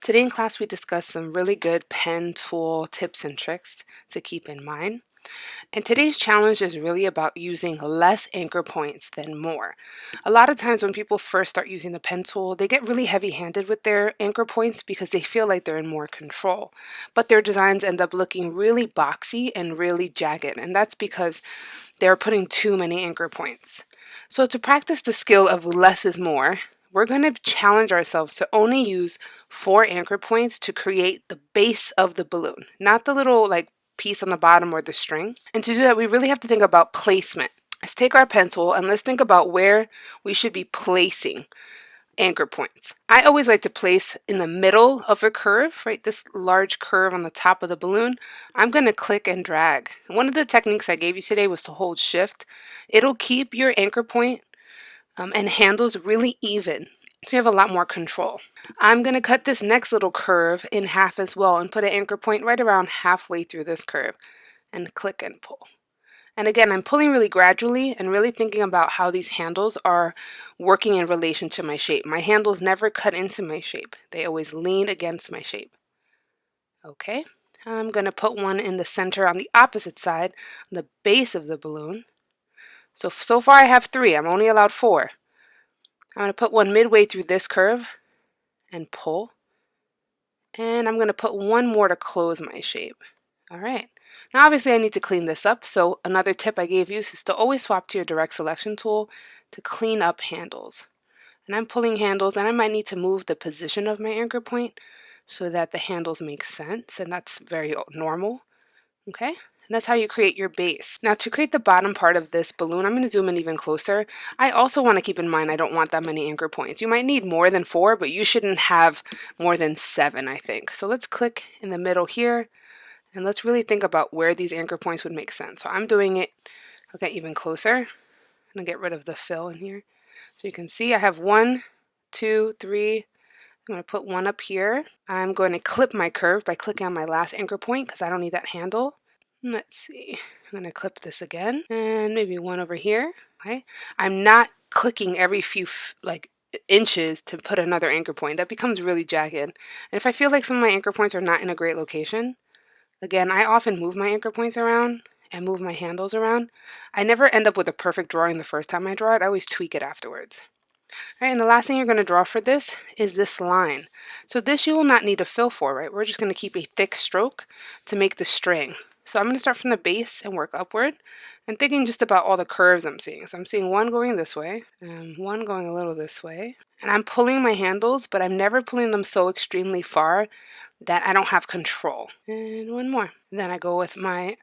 Today in class, we discussed some really good pen tool tips and tricks to keep in mind. And today's challenge is really about using less anchor points than more. A lot of times when people first start using the pen tool, they get really heavy-handed with their anchor points because they feel like they're in more control. But their designs end up looking really boxy and really jagged, and that's because they're putting too many anchor points. So to practice the skill of less is more, we're going to challenge ourselves to only use 4 anchor points to create the base of the balloon, not the little piece on the bottom or the string. And to do that, we really have to think about placement. Let's take our pencil and let's think about where we should be placing anchor points. I always like to place in the middle of a curve, right? This large curve on the top of the balloon. I'm going to click and drag. One of the techniques I gave you today was to hold shift. It'll keep your anchor point and handles really even, so you have a lot more control. I'm going to cut this next little curve in half as well and put an anchor point right around halfway through this curve and click and pull. And again, I'm pulling really gradually and really thinking about how these handles are working in relation to my shape. My handles never cut into my shape. They always lean against my shape. Okay, I'm going to put one in the center on the opposite side, on the base of the balloon. So far I have 3. I'm only allowed 4. I'm going to put one midway through this curve and pull. And I'm going to put one more to close my shape. All right. Now obviously I need to clean this up, so another tip I gave you is to always swap to your direct selection tool to clean up handles. And I'm pulling handles, and I might need to move the position of my anchor point so that the handles make sense, and that's very normal. Okay? And that's how you create your base. Now to create the bottom part of this balloon, I'm going to zoom in even closer. I also want to keep in mind I don't want that many anchor points. You might need more than 4, but you shouldn't have more than 7, I think. So let's click in the middle here, and let's really think about where these anchor points would make sense. So I'm doing it, okay, even closer. I'm going to get rid of the fill in here. So you can see I have 1, 2, 3. I'm going to put one up here. I'm going to clip my curve by clicking on my last anchor point because I don't need that handle. Let's see, I'm going to clip this again, and maybe one over here. Okay, I'm not clicking every few inches to put another anchor point. That becomes really jagged. And if I feel like some of my anchor points are not in a great location, again, I often move my anchor points around and move my handles around. I never end up with a perfect drawing the first time I draw it. I always tweak it afterwards. All right, and the last thing you're going to draw for this is this line. So this you will not need a fill for, right? We're just going to keep a thick stroke to make the string. So I'm going to start from the base and work upward and thinking just about all the curves I'm seeing. So I'm seeing one going this way and one going a little this way. And I'm pulling my handles, but I'm never pulling them so extremely far that I don't have control. And one more. Then I go with my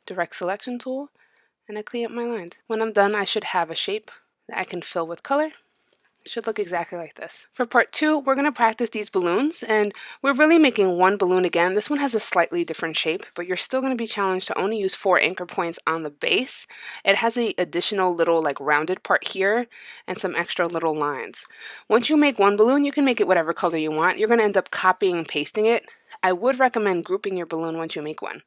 direct selection tool and I clean up my lines. When I'm done, I should have a shape that I can fill with color. Should look exactly like this. For part 2, we're going to practice these balloons, and we're really making one balloon again. This one has a slightly different shape, but you're still going to be challenged to only use 4 anchor points on the base. It has an additional little rounded part here and some extra little lines. Once you make one balloon, you can make it whatever color you want. You're going to end up copying and pasting it. I would recommend grouping your balloon once you make one.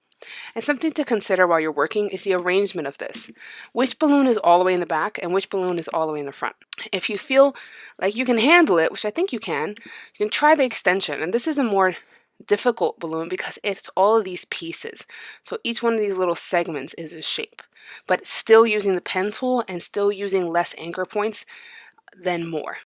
And something to consider while you're working is the arrangement of this. Which balloon is all the way in the back and which balloon is all the way in the front? If you feel like you can handle it, which I think you can try the extension. And this is a more difficult balloon because it's all of these pieces. So each one of these little segments is a shape. But still using the pen tool and still using less anchor points than more.